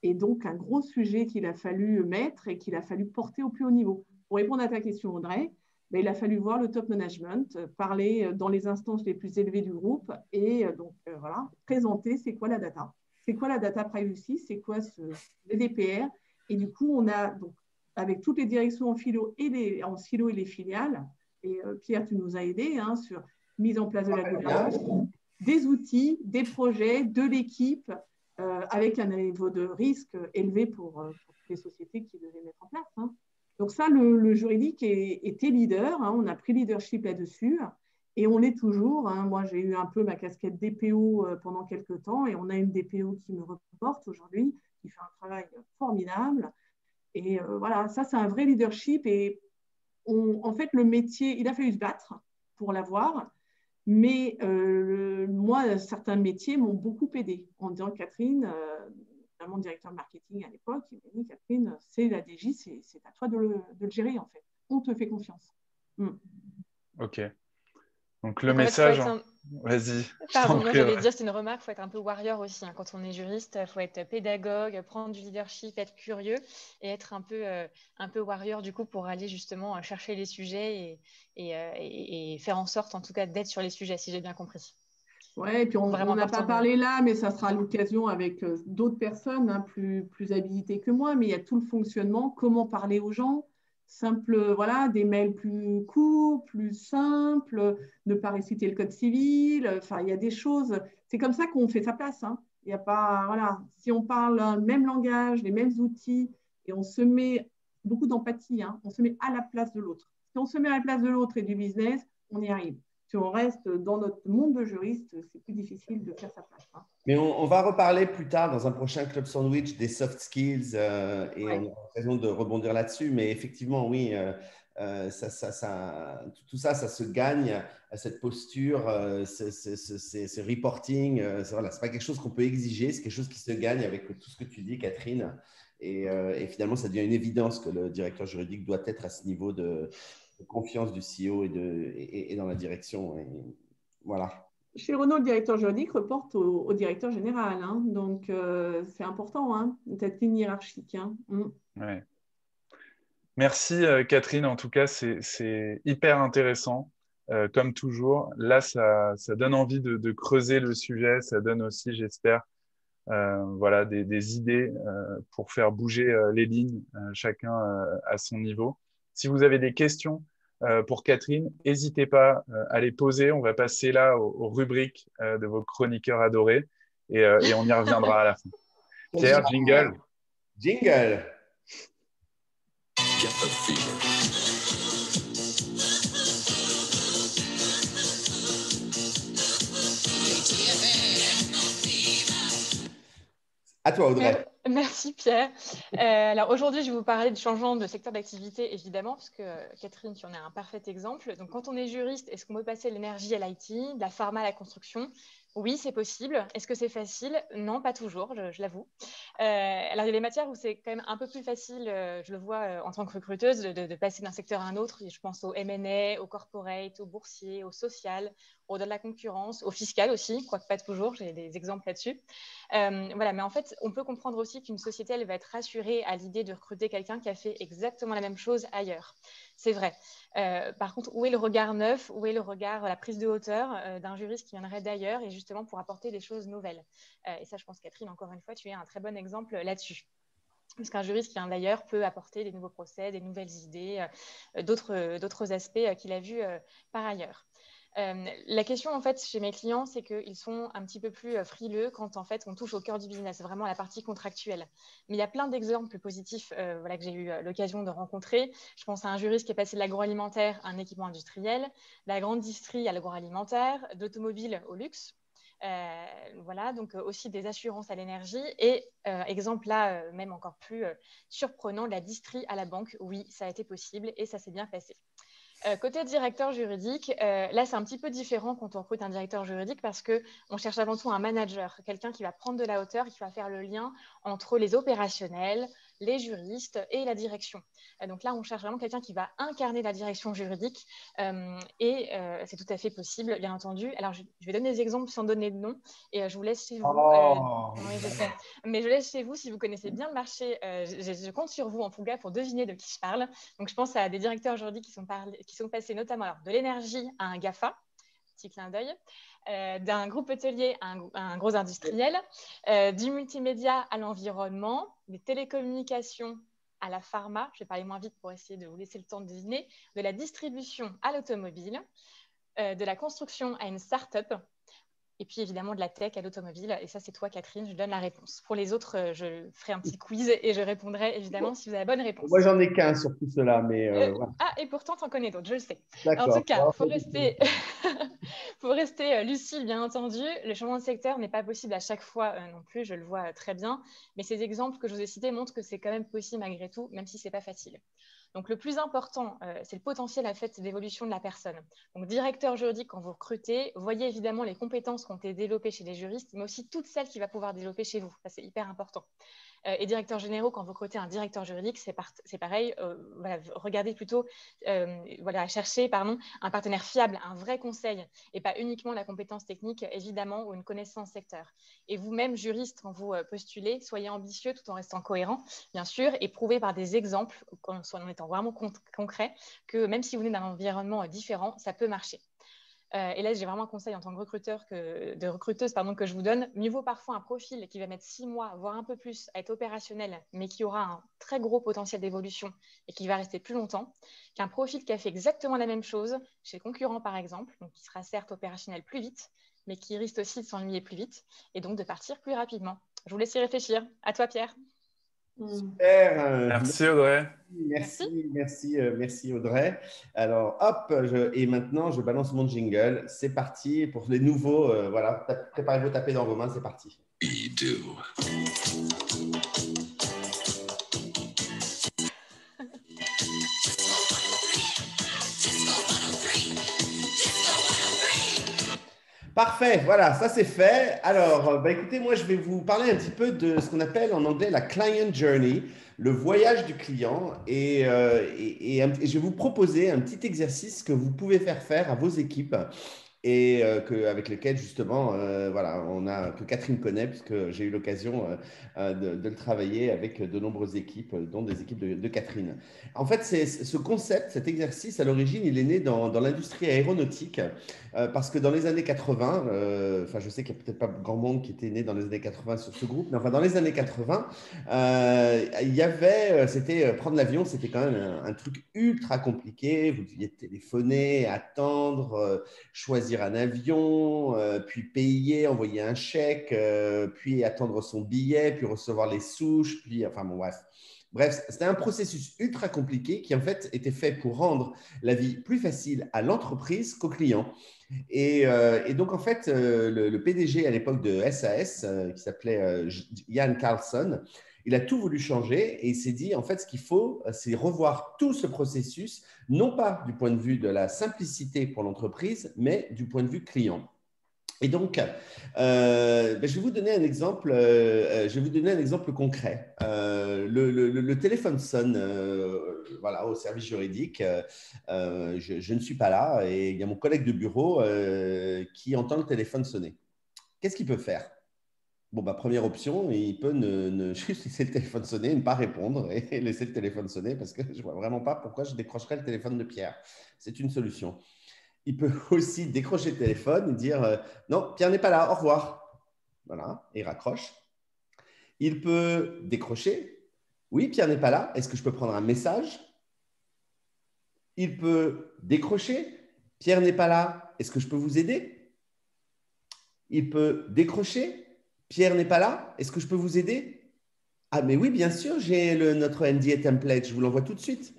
Et donc, un gros sujet qu'il a fallu mettre et qu'il a fallu porter au plus haut niveau. Pour répondre à ta question, Audrey, il a fallu voir le top management, parler dans les instances les plus élevées du groupe et donc voilà, présenter c'est quoi la data. C'est quoi la data privacy, c'est quoi ce GDPR. Et du coup, on a, donc, avec toutes les directions en silo et les filiales, et Pierre, tu nous as aidés sur mise en place de la gouvernance, des outils, des projets, de l'équipe, avec un niveau de risque élevé pour les sociétés qui devaient mettre en place. Donc ça, le juridique était leader, on a pris leadership là-dessus, et on l'est toujours. Moi, j'ai eu un peu ma casquette DPO pendant quelques temps, et on a une DPO qui me reporte aujourd'hui, qui fait un travail formidable. Et voilà, ça, c'est un vrai leadership, et en fait, le métier, il a fallu se battre pour l'avoir. Mais moi, certains métiers m'ont beaucoup aidé en disant Catherine, mon directeur de marketing à l'époque, il m'a dit Catherine, c'est la DJ, c'est à toi de le gérer en fait. On te fait confiance. Ok. Donc le message, vas-y. Pardon, non, j'allais dire, c'est une remarque, il faut être un peu warrior aussi. Quand on est juriste, il faut être pédagogue, prendre du leadership, être curieux et être un peu warrior du coup pour aller justement chercher les sujets et faire en sorte en tout cas d'être sur les sujets, si j'ai bien compris. Oui, et puis on n'a pas parlé là, mais ça sera l'occasion avec d'autres personnes plus habilitées que moi, mais il y a tout le fonctionnement, comment parler aux gens, simple, voilà, des mails plus courts, plus simples, ne pas réciter le code civil, enfin, il y a des choses, c'est comme ça qu'on fait sa place. Il y a pas, voilà, si on parle le même langage, les mêmes outils, et on se met beaucoup d'empathie, on se met à la place de l'autre. Si on se met à la place de l'autre et du business, on y arrive. Si on reste dans notre monde de juriste, c'est plus difficile de faire sa place. Mais on va reparler plus tard dans un prochain Club Sandwich des soft skills et on aura l'occasion de rebondir là-dessus. Mais effectivement, oui, tout ça, ça se gagne à cette posture, ce reporting. Voilà, c'est pas quelque chose qu'on peut exiger, c'est quelque chose qui se gagne avec tout ce que tu dis, Catherine. Et finalement, ça devient une évidence que le directeur juridique doit être à ce niveau de confiance du CEO et dans la direction. Et voilà. Chez Renault, le directeur juridique reporte au directeur général. Donc, c'est important, cette ligne hiérarchique. Ouais. Merci, Catherine. En tout cas, c'est hyper intéressant. Comme toujours, là, ça donne envie de creuser le sujet. Ça donne aussi, j'espère, voilà, des idées pour faire bouger les lignes, chacun à son niveau. Si vous avez des questions pour Catherine, n'hésitez pas à les poser. On va passer là aux rubriques de vos chroniqueurs adorés et on y reviendra à la fin. Pierre, jingle. Jingle. À toi, Audrey. Merci Pierre. Alors aujourd'hui, je vais vous parler du changement de secteur d'activité, évidemment, parce que Catherine, tu en es un parfait exemple. Donc quand on est juriste, est-ce qu'on peut passer de l'énergie à l'IT, de la pharma à la construction? Oui, c'est possible. Est-ce que c'est facile? Non, pas toujours, je l'avoue. Alors, il y a des matières où c'est quand même un peu plus facile, je le vois en tant que recruteuse, de passer d'un secteur à un autre. Je pense au M&A, au corporate, au boursier, au social, au droit de la concurrence, au fiscal aussi, quoique pas toujours, j'ai des exemples là-dessus. Voilà, mais en fait, on peut comprendre aussi qu'une société, elle va être rassurée à l'idée de recruter quelqu'un qui a fait exactement la même chose ailleurs. C'est vrai. Par contre, où est le regard neuf? Où est le regard, la prise de hauteur d'un juriste qui viendrait d'ailleurs et justement pour apporter des choses nouvelles? Et ça, je pense, Catherine, encore une fois, tu es un très bon exemple là-dessus. Parce qu'un juriste qui vient d'ailleurs peut apporter des nouveaux procès, des nouvelles idées, d'autres aspects qu'il a vus par ailleurs. La question, en fait, chez mes clients, c'est qu'ils sont un petit peu plus frileux quand, en fait, on touche au cœur du business, vraiment la partie contractuelle. Mais il y a plein d'exemples positifs que j'ai eu l'occasion de rencontrer. Je pense à un juriste qui est passé de l'agroalimentaire à un équipement industriel, de la grande distrie à l'agroalimentaire, d'automobile au luxe. Voilà, donc aussi des assurances à l'énergie. Et exemple là, même encore plus surprenant, de la distrie à la banque. Oui, ça a été possible et ça s'est bien passé. Côté directeur juridique, là, c'est un petit peu différent quand on recrute un directeur juridique parce qu'on cherche avant tout un manager, quelqu'un qui va prendre de la hauteur, qui va faire le lien entre les opérationnels, les juristes et la direction. Donc là, on cherche vraiment quelqu'un qui va incarner la direction juridique et c'est tout à fait possible, bien entendu. Alors, je vais donner des exemples sans donner de nom et je vous laisse chez vous. Oui, je sais. Mais je laisse chez vous si vous connaissez bien le marché. Je compte sur vous, en tout cas, pour deviner de qui je parle. Donc, je pense à des directeurs juridiques qui sont passés notamment de l'énergie à un GAFA, petit clin d'œil, d'un groupe hôtelier à un gros industriel, du multimédia à l'environnement, des télécommunications à la pharma, je vais parler moins vite pour essayer de vous laisser le temps de deviner, de la distribution à l'automobile, de la construction à une start-up, et puis évidemment de la tech à l'automobile. Et ça, c'est toi, Catherine, je donne la réponse. Pour les autres, je ferai un petit quiz et je répondrai évidemment si vous avez la bonne réponse. Moi, j'en ai qu'un sur tout cela, mais voilà. Ah, et pourtant, tu en connais d'autres, je le sais. D'accord. En tout cas, il faut rester lucide, bien entendu. Le changement de secteur n'est pas possible à chaque fois non plus, je le vois très bien. Mais ces exemples que je vous ai cités montrent que c'est quand même possible malgré tout, même si ce n'est pas facile. Donc, le plus important, c'est le potentiel d'évolution de la personne. Donc, directeur juridique, quand vous recrutez, voyez évidemment les compétences qui ont été développées chez les juristes, mais aussi toutes celles qu'il va pouvoir développer chez vous. Ça, c'est hyper important. Et directeur généraux, quand vous recrutez un directeur juridique, c'est pareil. Voilà, regardez plutôt, cherchez un partenaire fiable, un vrai conseil, et pas uniquement la compétence technique, évidemment, ou une connaissance secteur. Et vous-même, juriste, quand vous postulez, soyez ambitieux tout en restant cohérent, bien sûr, et prouvez par des exemples, en étant vraiment concret, que même si vous venez d'un environnement différent, ça peut marcher. Et là, j'ai vraiment un conseil en tant que recruteuse que je vous donne. Mieux vaut parfois un profil qui va mettre 6 mois, voire un peu plus, à être opérationnel, mais qui aura un très gros potentiel d'évolution et qui va rester plus longtemps, qu'un profil qui a fait exactement la même chose chez le concurrent, par exemple, donc qui sera certes opérationnel plus vite, mais qui risque aussi de s'ennuyer plus vite et donc de partir plus rapidement. Je vous laisse y réfléchir. À toi, Pierre. Super. Merci, Audrey. Merci Audrey. Alors, hop, et maintenant, je balance mon jingle. C'est parti pour les nouveaux. Voilà, préparez-vous, tapez dans vos mains, c'est parti. Parfait, voilà, ça c'est fait. Alors, écoutez, moi je vais vous parler un petit peu de ce qu'on appelle en anglais la client journey, le voyage du client. Et je vais vous proposer un petit exercice que vous pouvez faire à vos équipes et avec lequel justement, que Catherine connaît, puisque j'ai eu l'occasion de le travailler avec de nombreuses équipes, dont des équipes de Catherine. En fait, ce concept, cet exercice, à l'origine, il est né dans l'industrie aéronautique, parce que dans les années 80, je sais qu'il n'y a peut-être pas grand monde qui était né dans les années 80 sur ce groupe, mais enfin, dans les années 80, c'était prendre l'avion, c'était quand même un truc ultra compliqué. Vous deviez téléphoner, attendre, choisir un avion, puis payer, envoyer un chèque, puis attendre son billet, puis recevoir les souches, puis enfin bon, bref. Bref, c'était un processus ultra compliqué qui en fait était fait pour rendre la vie plus facile à l'entreprise qu'au client. Et donc en fait, le PDG à l'époque de SAS, qui s'appelait Jan Carlson, il a tout voulu changer et il s'est dit, en fait, ce qu'il faut, c'est revoir tout ce processus, non pas du point de vue de la simplicité pour l'entreprise, mais du point de vue client. Et donc, je vais vous donner un exemple. Concret. Le téléphone sonne, au service juridique. Je ne suis pas là et il y a mon collègue de bureau qui entend le téléphone sonner. Qu'est-ce qu'il peut faire? Bon, première option, il peut juste laisser le téléphone sonner, ne pas répondre et laisser le téléphone sonner parce que je ne vois vraiment pas pourquoi je décrocherais le téléphone de Pierre. C'est une solution. Il peut aussi décrocher le téléphone et dire non, Pierre n'est pas là, au revoir. Voilà, et il raccroche. Il peut décrocher. Oui, Pierre n'est pas là. Est-ce que je peux prendre un message? Il peut décrocher. Pierre n'est pas là. est-ce que je peux vous aider? Il peut décrocher. Pierre n'est pas là, est-ce que je peux vous aider? Ah, mais oui, bien sûr, j'ai notre NDA template, je vous l'envoie tout de suite.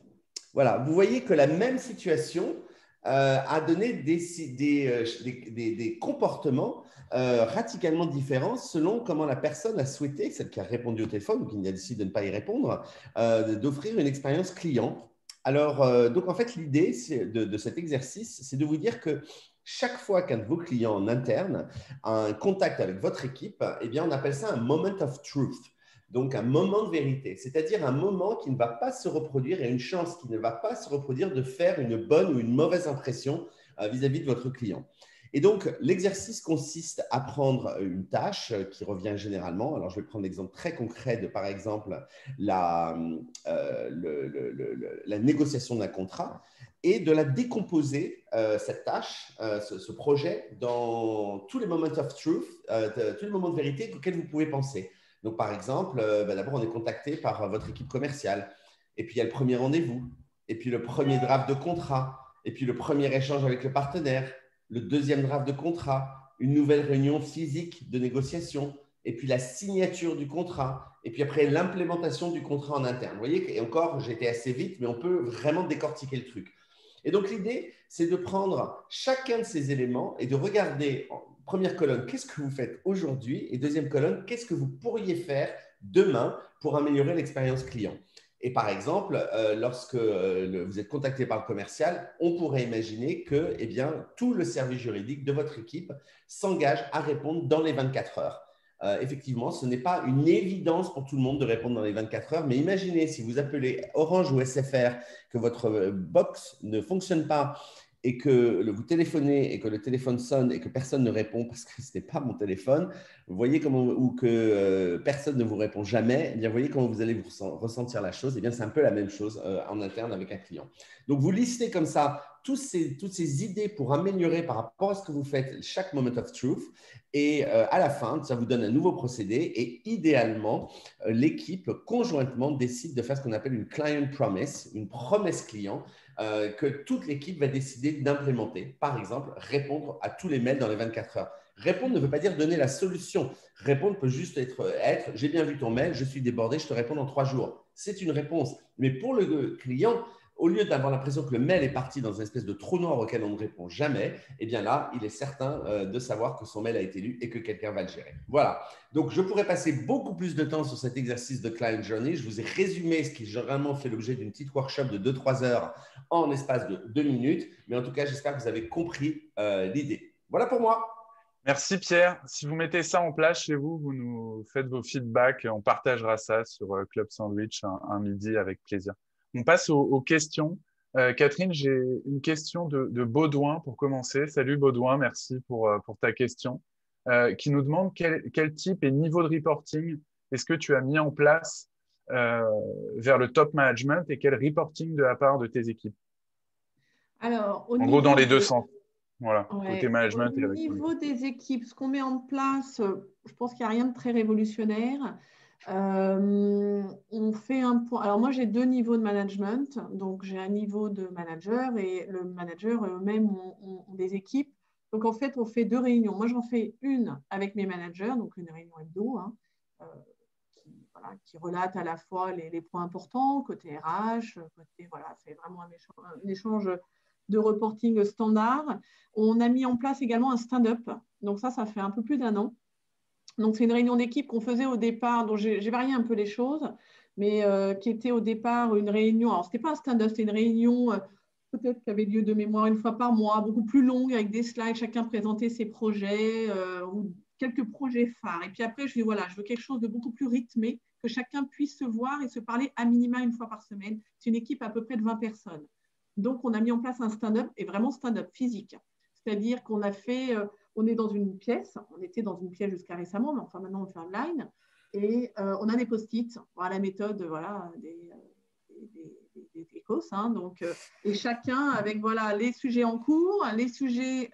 Voilà, vous voyez que la même situation a donné des comportements radicalement différents selon comment la personne a souhaité, celle qui a répondu au téléphone ou qui a décidé de ne pas y répondre, d'offrir une expérience client. Alors, donc en fait, l'idée de cet exercice, c'est de vous dire que chaque fois qu'un de vos clients en interne a un contact avec votre équipe, eh bien, on appelle ça un moment of truth. Donc, un moment de vérité, c'est-à-dire un moment qui ne va pas se reproduire et une chance qui ne va pas se reproduire de faire une bonne ou une mauvaise impression vis-à-vis de votre client. Et donc, l'exercice consiste à prendre une tâche qui revient généralement. Alors, je vais prendre l'exemple très concret de, par exemple, la négociation d'un contrat et de la décomposer, cette tâche, ce projet, dans tous les moments of truth, tous les moments de vérité auxquels vous pouvez penser. Donc, par exemple, d'abord, on est contacté par votre équipe commerciale. Et puis, il y a le premier rendez-vous. Et puis, le premier draft de contrat. Et puis, le premier échange avec le partenaire. Le deuxième draft de contrat. Une nouvelle réunion physique de négociation. Et puis, la signature du contrat. Et puis, après, l'implémentation du contrat en interne. Vous voyez, et encore, j'ai été assez vite, mais on peut vraiment décortiquer le truc. Et donc, l'idée, c'est de prendre chacun de ces éléments et de regarder… Première colonne, qu'est-ce que vous faites aujourd'hui? Et deuxième colonne, qu'est-ce que vous pourriez faire demain pour améliorer l'expérience client? Et par exemple, lorsque vous êtes contacté par le commercial, on pourrait imaginer que tout le service juridique de votre équipe s'engage à répondre dans les 24 heures. Effectivement, ce n'est pas une évidence pour tout le monde de répondre dans les 24 heures, mais imaginez si vous appelez Orange ou SFR, que votre box ne fonctionne pas et que vous téléphonez et que le téléphone sonne et que personne ne répond parce que ce n'est pas mon téléphone, vous voyez comment, ou que personne ne vous répond jamais, eh bien, vous voyez comment vous allez vous ressentir la chose. Eh bien, c'est un peu la même chose en interne avec un client. Donc, vous listez comme ça toutes ces idées pour améliorer par rapport à ce que vous faites chaque moment of truth. Et à la fin, ça vous donne un nouveau procédé et idéalement, l'équipe conjointement décide de faire ce qu'on appelle une client promise, une promesse client que toute l'équipe va décider d'implémenter. Par exemple, répondre à tous les mails dans les 24 heures. Répondre ne veut pas dire donner la solution. Répondre peut juste être j'ai bien vu ton mail, je suis débordé, je te réponds dans 3 jours. C'est une réponse. Mais pour le client, au lieu d'avoir l'impression que le mail est parti dans une espèce de trou noir auquel on ne répond jamais, eh bien là, il est certain de savoir que son mail a été lu et que quelqu'un va le gérer. Voilà. Donc, je pourrais passer beaucoup plus de temps sur cet exercice de Client Journey. Je vous ai résumé ce qui généralement fait l'objet d'une petite workshop de 2-3 heures en espace de 2 minutes. Mais en tout cas, j'espère que vous avez compris l'idée. Voilà pour moi. Merci Pierre. Si vous mettez ça en place chez vous, vous nous faites vos feedbacks. On partagera ça sur Club Sandwich un midi avec plaisir. On passe aux questions. Catherine, j'ai une question de Baudouin pour commencer. Salut Baudouin, merci pour ta question. Qui nous demande quel type et niveau de reporting est-ce que tu as mis en place vers le top management et quel reporting de la part de tes équipes? Alors, en gros, dans les deux sens. Voilà, ouais, côté management au niveau des équipes, ce qu'on met en place, je pense qu'il n'y a rien de très révolutionnaire. On fait un point. Alors moi, j'ai 2 niveaux de management. Donc, j'ai un niveau de manager et le manager eux-mêmes ont des équipes. Donc, en fait, on fait 2 réunions. Moi, j'en fais une avec mes managers, donc une réunion hebdo, qui relate à la fois les points importants, côté RH, c'est vraiment un échange de reporting standard. On a mis en place également un stand-up. Donc ça fait un peu plus d'1 an. Donc c'est une réunion d'équipe qu'on faisait au départ, dont j'ai varié un peu les choses, mais qui était au départ une réunion. Alors ce n'était pas un stand-up, c'était une réunion peut-être qui avait lieu de mémoire une fois par mois, beaucoup plus longue, avec des slides, chacun présentait ses projets ou quelques projets phares. Et puis après, je veux quelque chose de beaucoup plus rythmé, que chacun puisse se voir et se parler à minima une fois par semaine. C'est une équipe à peu près de 20 personnes. Donc, on a mis en place un stand-up, et vraiment stand-up physique. C'est-à-dire qu'on a fait, on est dans une pièce, on était dans une pièce jusqu'à récemment, mais enfin maintenant on fait online, et on a des post-it, la méthode des COS, donc, et chacun avec les sujets en cours, les sujets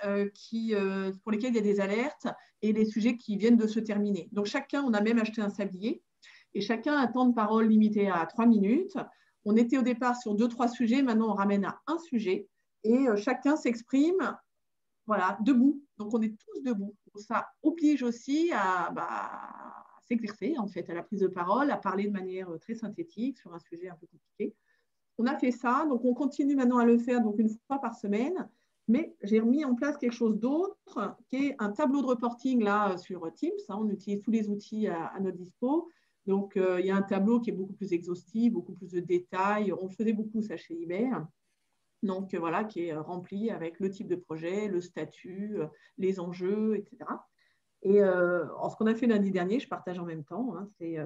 pour lesquels il y a des alertes, et les sujets qui viennent de se terminer. Donc, chacun, on a même acheté un sablier, et chacun a un temps de parole limité à 3 minutes. On était au départ sur 2-3 sujets, maintenant on ramène à un sujet et chacun s'exprime voilà, debout. Donc, on est tous debout. Ça oblige aussi à s'exercer, en fait, à la prise de parole, à parler de manière très synthétique sur un sujet un peu compliqué. On a fait ça, donc on continue maintenant à le faire donc une fois par semaine, mais j'ai remis en place quelque chose d'autre, qui est un tableau de reporting là sur Teams. On utilise tous les outils à notre dispo. Donc, il y a un tableau qui est beaucoup plus exhaustif, beaucoup plus de détails. On faisait beaucoup ça chez eBay. Donc, voilà, qui est rempli avec le type de projet, le statut, les enjeux, etc. Et ce qu'on a fait lundi dernier, je partage en même temps, c'est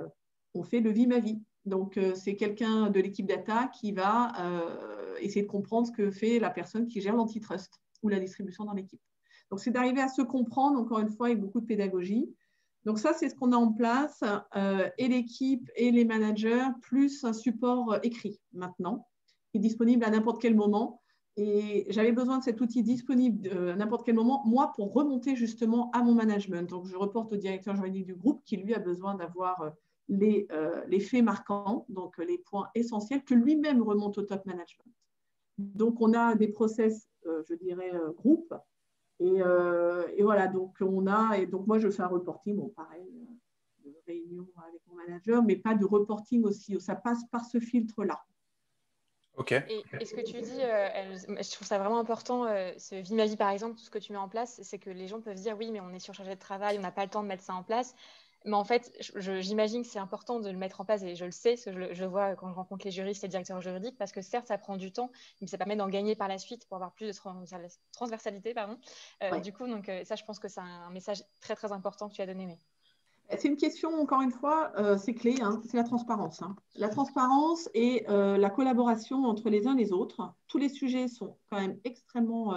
on fait le Vie ma vie. Donc, c'est quelqu'un de l'équipe data qui va essayer de comprendre ce que fait la personne qui gère l'antitrust ou la distribution dans l'équipe. Donc, c'est d'arriver à se comprendre, encore une fois, avec beaucoup de pédagogie. Donc, ça, c'est ce qu'on a en place, et l'équipe et les managers, plus un support écrit maintenant, qui est disponible à n'importe quel moment. Et j'avais besoin de cet outil disponible à n'importe quel moment, moi, pour remonter justement à mon management. Donc, je reporte au directeur juridique du groupe qui, lui, a besoin d'avoir les faits marquants, donc les points essentiels, que lui-même remonte au top management. Donc, on a des process, je dirais, groupes. Et voilà, donc moi, je fais un reporting, bon, pareil, de réunion avec mon manager, mais pas de reporting aussi. Ça passe par ce filtre-là. Ok. Et ce que tu dis, je trouve ça vraiment important, ce Vie ma vie par exemple, tout ce que tu mets en place, c'est que les gens peuvent dire oui, mais on est surchargé de travail, on n'a pas le temps de mettre ça en place. Mais en fait, j'imagine que c'est important de le mettre en place et je le sais, parce que je vois quand je rencontre les juristes et les directeurs juridiques, parce que certes, ça prend du temps, mais ça permet d'en gagner par la suite pour avoir plus de transversalité. Ouais. Du coup, donc, ça, je pense que c'est un message très, très important que tu as donné. Mais... C'est une question, encore une fois, c'est clé, c'est la transparence. La transparence et la collaboration entre les uns et les autres. Tous les sujets sont quand même extrêmement,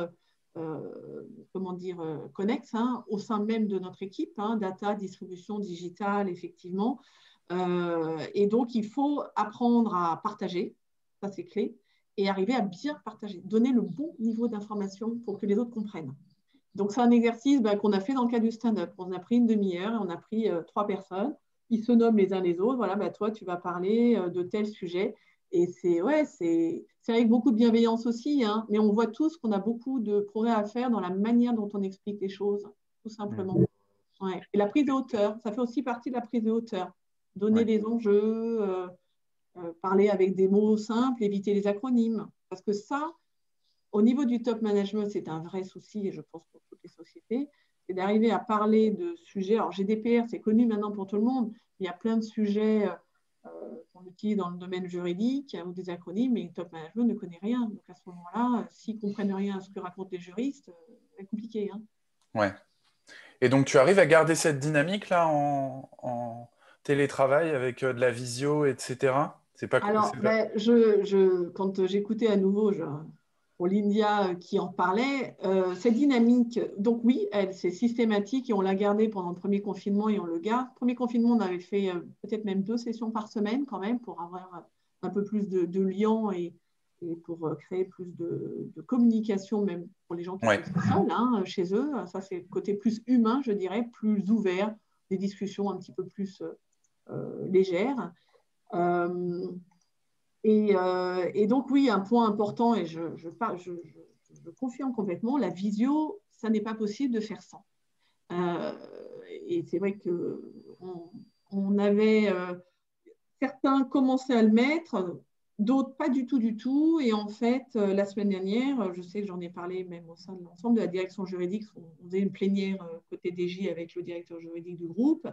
connexes au sein même de notre équipe, data, distribution, digitale, effectivement. Et donc, il faut apprendre à partager, ça c'est clé, et arriver à bien partager, donner le bon niveau d'information pour que les autres comprennent. Donc, c'est un exercice qu'on a fait dans le cadre du stand-up. On a pris une demi-heure et on a pris 3 personnes. Ils se nomment les uns les autres. Voilà, toi, tu vas parler de tel sujet. Et c'est avec beaucoup de bienveillance aussi, mais on voit tous qu'on a beaucoup de progrès à faire dans la manière dont on explique les choses, tout simplement. Ouais. Et la prise de hauteur, ça fait aussi partie de la prise de hauteur. Donner les enjeux, parler avec des mots simples, éviter les acronymes. Parce que ça, au niveau du top management, c'est un vrai souci, et je pense pour toutes les sociétés, c'est d'arriver à parler de sujets. Alors, GDPR, c'est connu maintenant pour tout le monde. Il y a plein de sujets qu'on utilise dans le domaine juridique ou des acronymes, mais le top management ne connaît rien. Donc, à ce moment-là, s'ils ne comprennent rien à ce que racontent les juristes, c'est compliqué. Ouais. Et donc, tu arrives à garder cette dynamique-là en télétravail avec de la visio, etc. C'est pas cool. Alors, quand j'écoutais à nouveau pour l'India qui en parlait, cette dynamique, donc oui, c'est systématique et on l'a gardé pendant le premier confinement et on le garde. Premier confinement, on avait fait peut-être même 2 sessions par semaine quand même pour avoir un peu plus de liens et pour créer plus de communication même pour les gens qui sont seuls chez eux. Ça, c'est le côté plus humain, je dirais, plus ouvert, des discussions un petit peu plus légères. Et donc, oui, un point important, et je confirme complètement, la visio, ça n'est pas possible de faire sans. Et c'est vrai qu'on avait certains commencé à le mettre, d'autres pas du tout. Et en fait, la semaine dernière, je sais que j'en ai parlé même au sein de l'ensemble de la direction juridique, on faisait une plénière côté DJ avec le directeur juridique du groupe.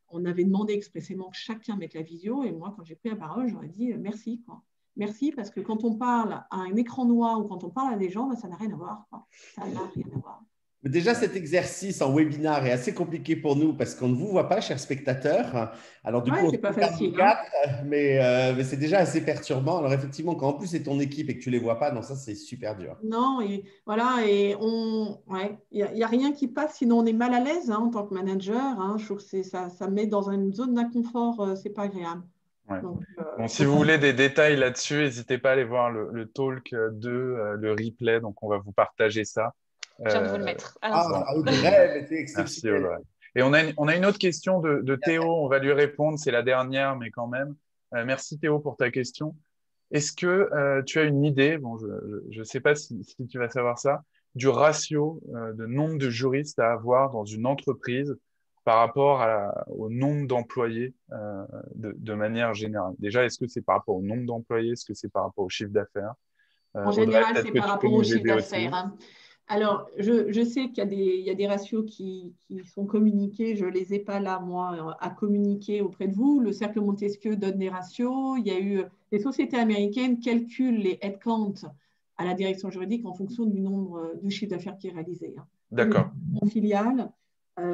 On avait demandé expressément que chacun mette la visio. Et moi, quand j'ai pris la parole, j'aurais dit merci. Merci, parce que quand on parle à un écran noir ou quand on parle à des gens, ça n'a rien à voir. Ça n'a rien à voir. Déjà, cet exercice en webinaire est assez compliqué pour nous parce qu'on ne vous voit pas, chers spectateurs. Alors, du coup, c'est pas facile. Mais c'est déjà assez perturbant. Alors, effectivement, quand en plus c'est ton équipe et que tu ne les vois pas, non, ça, c'est super dur. Non, et voilà, et il n'y a rien qui passe, sinon on est mal à l'aise en tant que manager. Je trouve que ça met dans une zone d'inconfort, c'est pas agréable. Ouais. Donc, si vous voulez des détails là-dessus, n'hésitez pas à aller voir le talk 2, le replay. Donc, on va vous partager ça. Je viens de vous le mettre. Audrey, c'est exceptionnel. Merci Audrey. Et on a une autre question de Théo, on va lui répondre, c'est la dernière, mais quand même. Merci Théo pour ta question. Est-ce que tu as une idée, bon, je ne sais pas si tu vas savoir ça, du ratio de nombre de juristes à avoir dans une entreprise par rapport au nombre d'employés de manière générale. Déjà, est-ce que c'est par rapport au nombre d'employés? Est-ce que c'est par rapport au chiffre d'affaires? En Audrey, général, peut-être c'est que par tu peux rapport au nous chiffre aider aussi. d'affaires. Hein. Alors, je sais qu'il y a des ratios qui sont communiqués. Je ne les ai pas là, moi, à communiquer auprès de vous. Le Cercle Montesquieu donne des ratios. Il y a eu les sociétés américaines calculent les headcounts à la direction juridique en fonction du nombre du chiffre d'affaires qui est réalisé. Hein. D'accord. En filiale,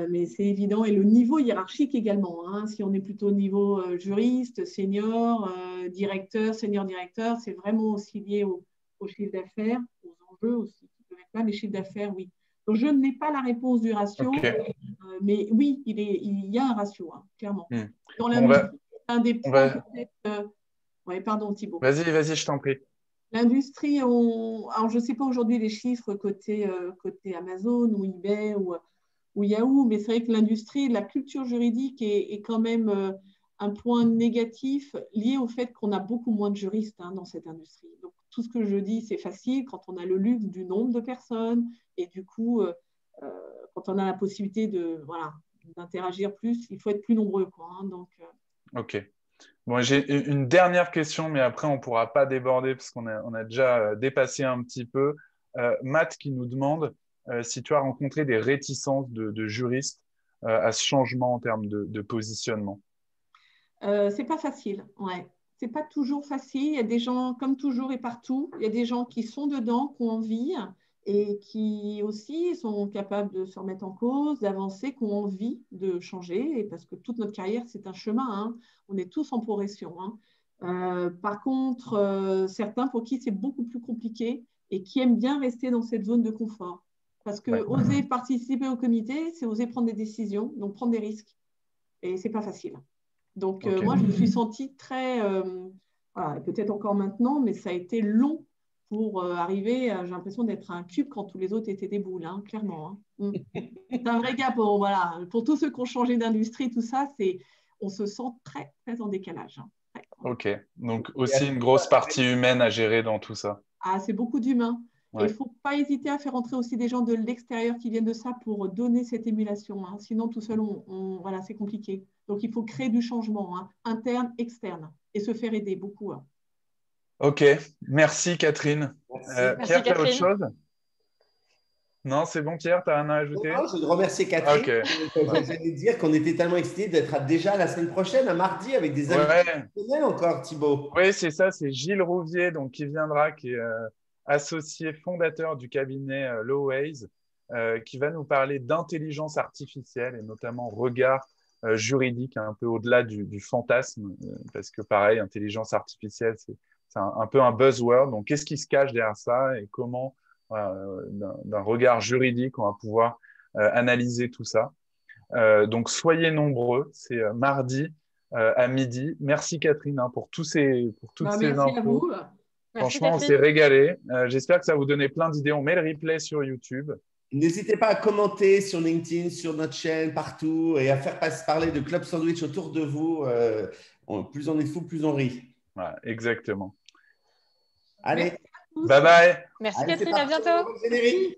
mais c'est évident. Et le niveau hiérarchique également. Hein. Si on est plutôt au niveau juriste, senior, directeur, senior directeur, c'est vraiment aussi lié au chiffre d'affaires, aux enjeux aussi. Là, les chiffres d'affaires, oui. Donc, je n'ai pas la réponse du ratio, mais oui, il y a un ratio, hein, clairement. Dans l'industrie, un des points peut-être… Oui, pardon, Thibaut. Vas-y, je t'en prie. L'industrie, alors je ne sais pas aujourd'hui les chiffres côté Amazon ou eBay ou Yahoo, mais c'est vrai que l'industrie, la culture juridique est quand même un point négatif lié au fait qu'on a beaucoup moins de juristes dans cette industrie. Donc, tout ce que je dis, c'est facile quand on a le luxe du nombre de personnes et du coup, quand on a la possibilité d'interagir plus, il faut être plus nombreux. Ok. Bon, j'ai une dernière question, mais après, on ne pourra pas déborder parce qu'on a déjà dépassé un petit peu. Matt qui nous demande si tu as rencontré des réticences de juristes à ce changement en termes de positionnement. C'est pas facile, ouais. C'est pas toujours facile. Il y a des gens, comme toujours et partout, il y a des gens qui sont dedans, qui ont envie et qui aussi sont capables de se remettre en cause, d'avancer, qui ont envie de changer. Et parce que toute notre carrière, c'est un chemin. Hein. On est tous en progression. Hein. Par contre, certains pour qui c'est beaucoup plus compliqué et qui aiment bien rester dans cette zone de confort. Parce que oser participer au comité, c'est oser prendre des décisions, donc prendre des risques. Et c'est pas facile. Donc, moi, je me suis sentie très, peut-être encore maintenant, mais ça a été long pour arriver, j'ai l'impression d'être un cube quand tous les autres étaient des boules, hein, clairement. Hein. C'est un vrai gars pour tous ceux qui ont changé d'industrie, tout ça, on se sent très, très en décalage. Hein. Ok, donc aussi une grosse partie humaine à gérer dans tout ça. Ah, c'est beaucoup d'humains. Ouais. Et il ne faut pas hésiter à faire entrer aussi des gens de l'extérieur qui viennent de ça pour donner cette émulation. Hein. Sinon, tout seul, c'est compliqué. Donc, il faut créer du changement, hein, interne, externe, et se faire aider beaucoup. Hein. Ok, merci Catherine. Pierre, tu as autre chose? Non, c'est bon Pierre, tu as rien à ajouter? Non, je veux remercier Catherine. Okay. J'allais dire qu'on était tellement excités d'être déjà la semaine prochaine, à mardi, avec des invités encore, Thibaut. Oui, c'est ça, c'est Gilles Rouvier donc, qui viendra, qui est associé fondateur du cabinet Lawways, qui va nous parler d'intelligence artificielle et notamment regard juridique, un peu au-delà du fantasme, parce que pareil, intelligence artificielle, c'est un peu un buzzword. Donc, qu'est-ce qui se cache derrière ça et comment, d'un regard juridique, on va pouvoir analyser tout ça. Donc, soyez nombreux, c'est mardi à midi. Merci Catherine pour toutes ces merci infos. À vous. Franchement, on s'est régalé. J'espère que ça vous donnait plein d'idées. On met le replay sur YouTube. N'hésitez pas à commenter sur LinkedIn, sur notre chaîne, partout, et à faire parler de Club Sandwich autour de vous. Plus on est fou, plus on rit. Ouais, exactement. Allez, bye bye. Merci Catherine, à bientôt. Générique.